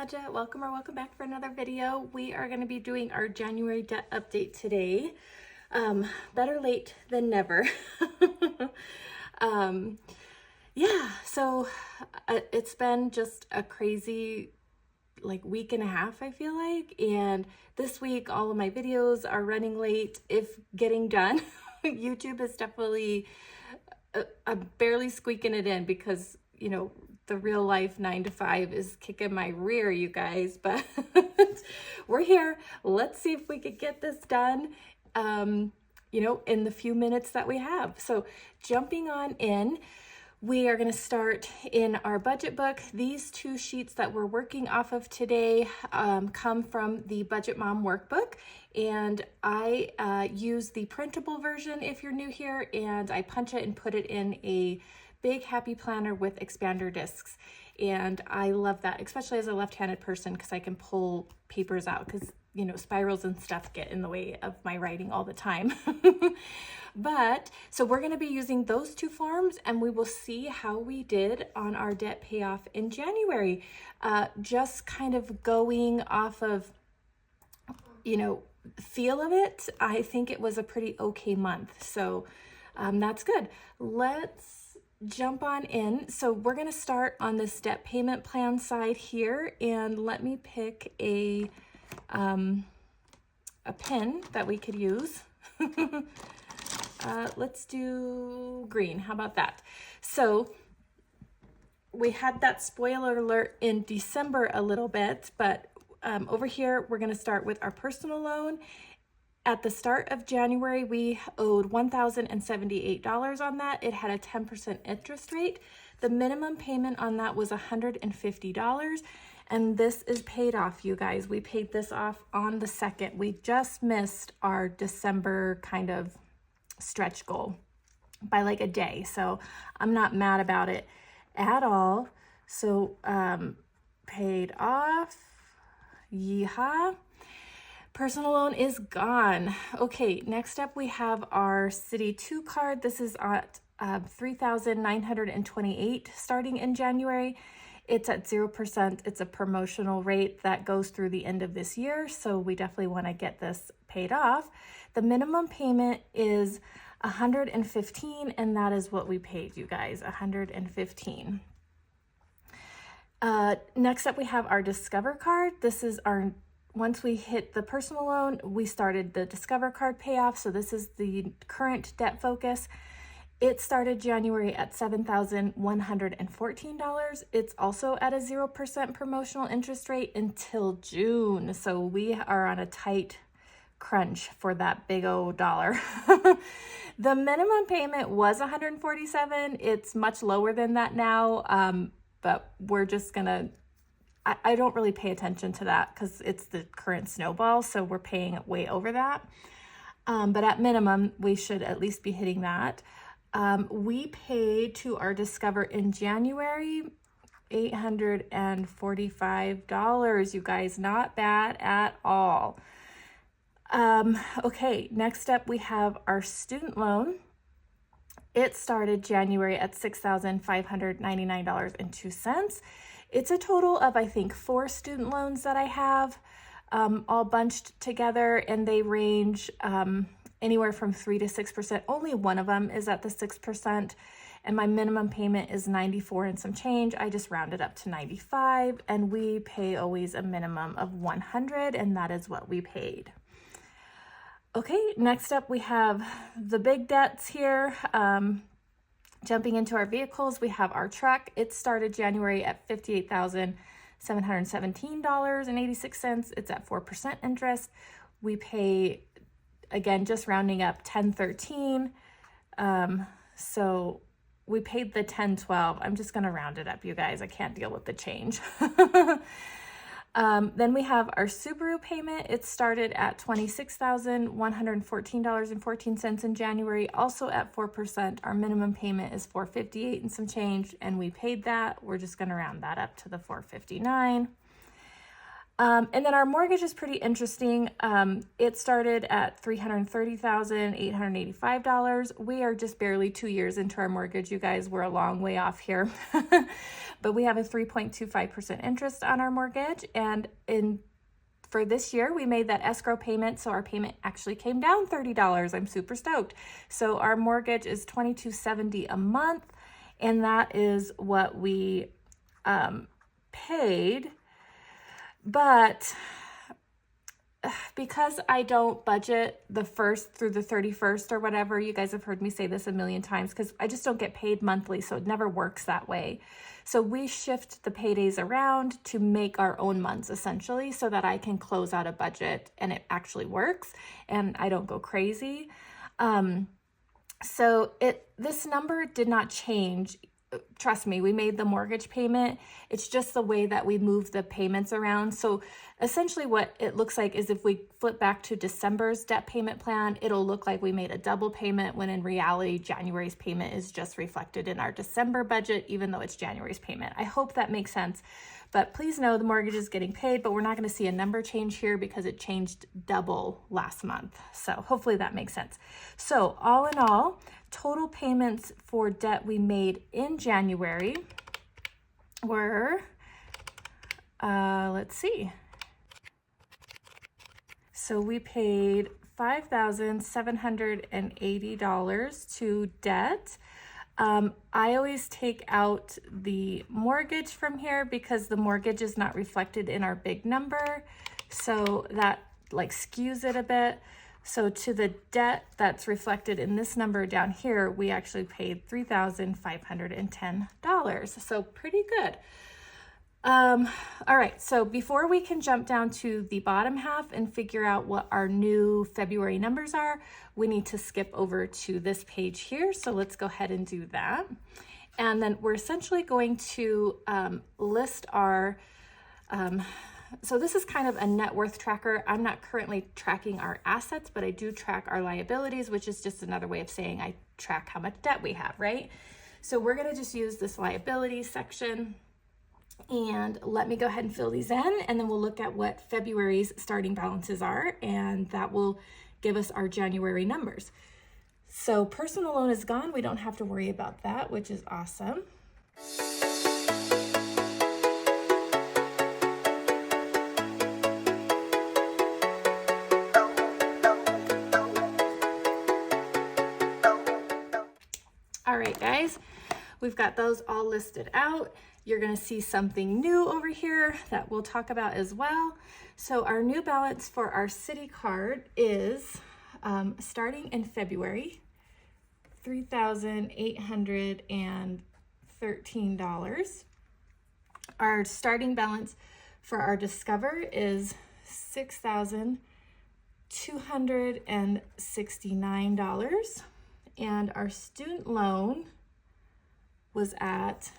Stefsonabudget. Welcome back for another video. We are going to be doing our January debt update today. Better late than never. Yeah, so it's been just a crazy week and a half, I feel like, and this week all of my videos are running late if getting done. YouTube is definitely I'm barely squeaking it in because, you know, the real life 9 to 5 is kicking my rear, you guys, but we're here. Let's see if we could get this done, you know, in the few minutes that we have. So jumping on in, we are going to start in our budget book. These two sheets that we're working off of today come from the Budget Mom workbook, and I use the printable version if you're new here, and I punch it and put it in a big happy planner with expander discs. And I love that, especially as a left-handed person, because I can pull papers out because, you know, spirals and stuff get in the way of my writing all the time. But so we're going to be using those two forms, and we will see how we did on our debt payoff in January. Just kind of going off of, you know, feel of it, I think it was a pretty okay month. So that's good. Let's jump on in. So we're going to start on this debt payment plan side here, and let me pick a pen that we could use. Let's do green. How about that? So we had that spoiler alert in December a little bit, but over here, we're going to start with our personal loan. At the start of January, we owed $1,078 on that. It had a 10% interest rate. The minimum payment on that was $150. And this is paid off, you guys. We paid this off on the 2nd. We just missed our December kind of stretch goal by like a day. So I'm not mad about it at all. So paid off. Yeehaw. Personal loan is gone. Okay, next up we have our City 2 card. This is at $3,928 starting in January. It's at 0%. It's a promotional rate that goes through the end of this year, so we definitely want to get this paid off. The minimum payment is $115, and that is what we paid, you guys, $115. Next up we have our Discover card. This is our once we hit the personal loan, we started the Discover card payoff. So this is the current debt focus. It started January at $7,114. It's also at a 0% promotional interest rate until June. So we are on a tight crunch for that big old dollar. The minimum payment was $147. It's much lower than that now, but we're just gonna, I don't really pay attention to that because it's the current snowball, so we're paying way over that. But at minimum, we should at least be hitting that. We paid to our Discover in January $845, you guys, not bad at all. Okay, next up we have our student loan. It started January at $6,599.02. It's a total of, I think, 4 student loans that I have, all bunched together, and they range anywhere from 3 to 6%. Only one of them is at the 6%, and my minimum payment is $94 and some change. I just rounded up to $95, and we pay always a minimum of $100, and that is what we paid. Okay, next up we have the big debts here. Jumping into our vehicles, we have our truck. It started January at $58,717.86. It's at 4% interest. We pay, again, just rounding up, $1013. So we paid the $1012. I'm just going to round it up, you guys. I can't deal with the change. Then we have our Subaru payment. It started at $26,114.14 in January, also at 4%. Our minimum payment is $458 and some change, and we paid that. We're just going to round that up to the $459. And then our mortgage is pretty interesting. It started at $330,885. We are just barely 2 years into our mortgage, you guys. We're a long way off here. But we have a 3.25% interest on our mortgage. And for this year, we made that escrow payment, so our payment actually came down $30. I'm super stoked. So our mortgage is $22.70 a month, and that is what we paid. But because I don't budget the 1st through the 31st or whatever, you guys have heard me say this a million times, because I just don't get paid monthly, so it never works that way. So we shift the paydays around to make our own months, essentially, so that I can close out a budget and it actually works and I don't go crazy. So this number did not change. Trust me, we made the mortgage payment. It's just the way that we move the payments around. So essentially what it looks like is if we flip back to December's debt payment plan, it'll look like we made a double payment, when in reality, January's payment is just reflected in our December budget, even though it's January's payment. I hope that makes sense. But please know the mortgage is getting paid, but we're not going to see a number change here because it changed double last month. So hopefully that makes sense. So all in all, total payments for debt we made in January were, let's see. So we paid $5,780 to debt. I always take out the mortgage from here because the mortgage is not reflected in our big number. So that like skews it a bit. So to the debt that's reflected in this number down here, we actually paid $3,510. So pretty good. All right, so before we can jump down to the bottom half and figure out what our new February numbers are, we need to skip over to this page here. So let's go ahead and do that. And then we're essentially going to list our, so this is kind of a net worth tracker. I'm not currently tracking our assets, but I do track our liabilities, which is just another way of saying I track how much debt we have, right? So we're gonna just use this liability section. And let me go ahead and fill these in, and then we'll look at what February's starting balances are, and that will give us our January numbers. So personal loan is gone. We don't have to worry about that, which is awesome. All right, guys, we've got those all listed out. You're going to see something new over here that we'll talk about as well. So our new balance for our city card is starting in February, $3,813. Our starting balance for our Discover is $6,269. And our student loan was at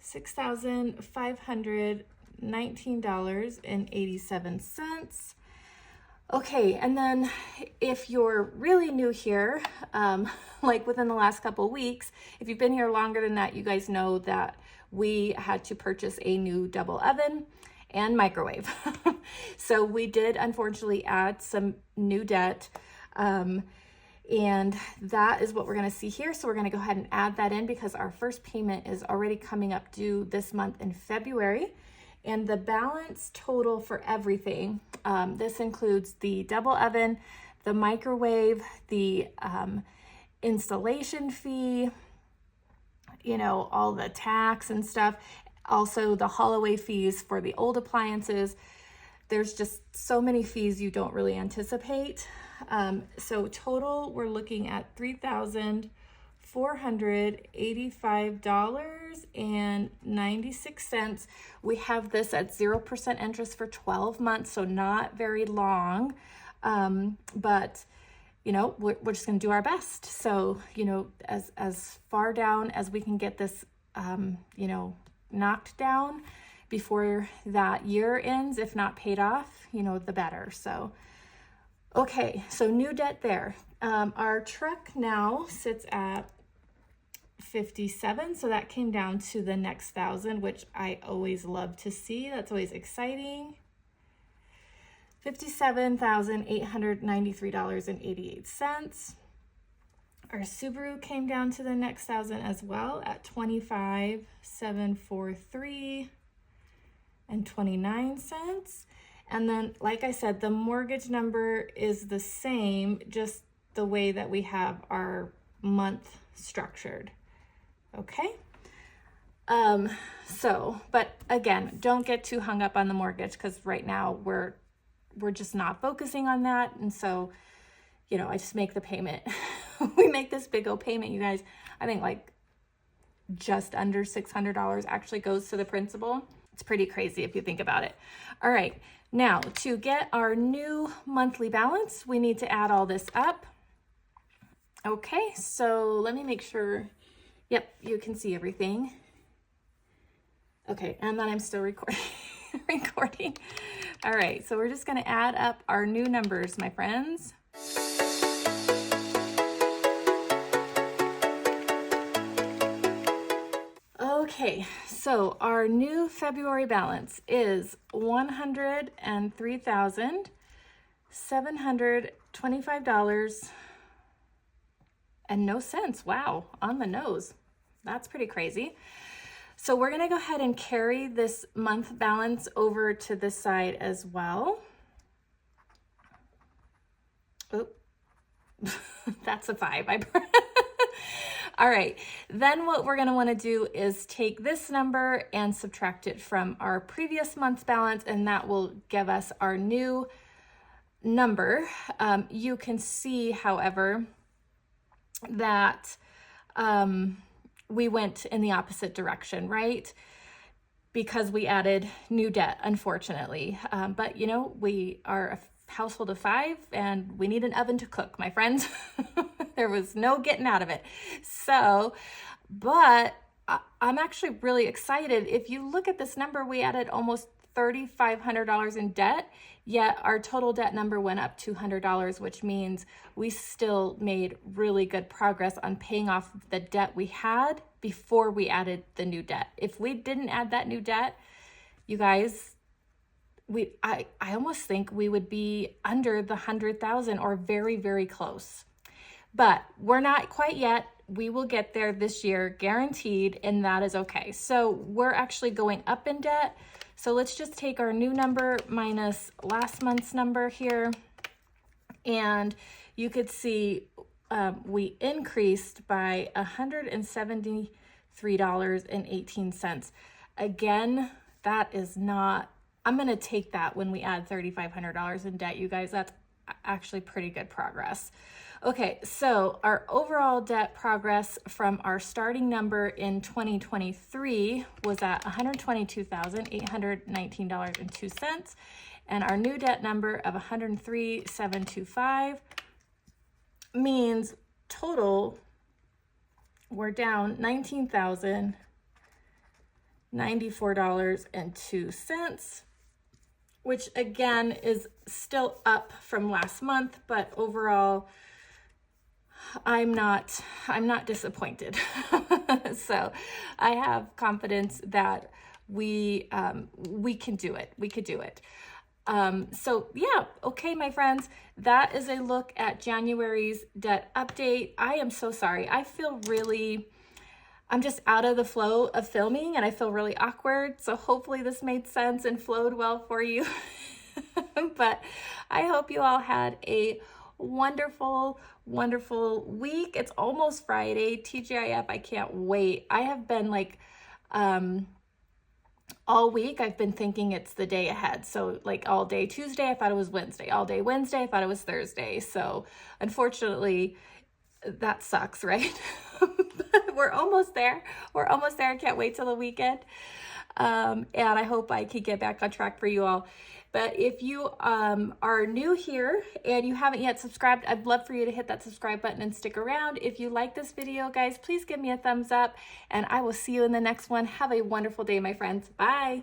$6,519.87. Okay, and then if you're really new here, like within the last couple of weeks, if you've been here longer than that, you guys know that we had to purchase a new double oven and microwave. So we did unfortunately add some new debt. And that is what we're going to see here. So we're going to go ahead and add that in because our first payment is already coming up due this month in February. And the balance total for everything, this includes the double oven, the microwave, the installation fee, you know, all the tax and stuff, also the haul away fees for the old appliances. There's just so many fees you don't really anticipate. So total, we're looking at $3,485.96. We have this at 0% interest for 12 months, so not very long. But you know, we're just going to do our best. So, you know, as far down as we can get this, you know, knocked down before that year ends, if not paid off, you know, the better. So, okay, so new debt there. Our truck now sits at $57, so that came down to the next 1,000, which I always love to see. That's always exciting. $57,893.88. Our Subaru came down to the next 1,000 as well at $25,743.29. And then, like I said, the mortgage number is the same, just the way that we have our month structured. Okay. But again, don't get too hung up on the mortgage, because right now we're just not focusing on that. And so, you know, I just make the payment. We make this big old payment, you guys. I think like just under $600 actually goes to the principal. It's pretty crazy if you think about it. All right, now to get our new monthly balance, we need to add all this up. Okay, so let me make sure, yep, you can see everything. Okay, and then I'm still recording. recording. All right, so we're just gonna add up our new numbers, my friends. Okay, so our new February balance is $103,725 and no cents. Wow, on the nose. That's pretty crazy. So we're gonna go ahead and carry this month balance over to this side as well. Oh, that's a 5. All right, then what we're gonna wanna do is take this number and subtract it from our previous month's balance, and that will give us our new number. You can see, however, that we went in the opposite direction, right? Because we added new debt, unfortunately. But you know, we are a household of 5 and we need an oven to cook, my friends. There was no getting out of it. So, but I'm actually really excited. If you look at this number, we added almost $3,500 in debt, yet our total debt number went up $200, which means we still made really good progress on paying off the debt we had before we added the new debt. If we didn't add that new debt, you guys, I almost think we would be under the 100,000 or very, very close. But we're not quite yet. We will get there this year, guaranteed, and that is okay. So we're actually going up in debt. So let's just take our new number minus last month's number here. And you could see we increased by $173.18. Again, that is not, I'm gonna take that when we add $3,500 in debt, you guys. That's actually pretty good progress. Okay, so our overall debt progress from our starting number in 2023 was at $122,819.02, and our new debt number of $103,725 means total we're down $19,094.02, which again is still up from last month, but overall I'm not disappointed. So I have confidence that we can do it. We could do it. So yeah, okay, my friends, that is a look at January's debt update. I am so sorry. I'm just out of the flow of filming and I feel really awkward. So hopefully this made sense and flowed well for you. But I hope you all had a wonderful, wonderful week. It's almost Friday. TGIF, I can't wait. I have been like, all week I've been thinking it's the day ahead. So like all day Tuesday, I thought it was Wednesday. All day Wednesday, I thought it was Thursday. So unfortunately, that sucks, right? But we're almost there. We're almost there. I can't wait till the weekend. And I hope I can get back on track for you all. But if you are new here and you haven't yet subscribed, I'd love for you to hit that subscribe button and stick around. If you like this video, guys, please give me a thumbs up and I will see you in the next one. Have a wonderful day, my friends. Bye.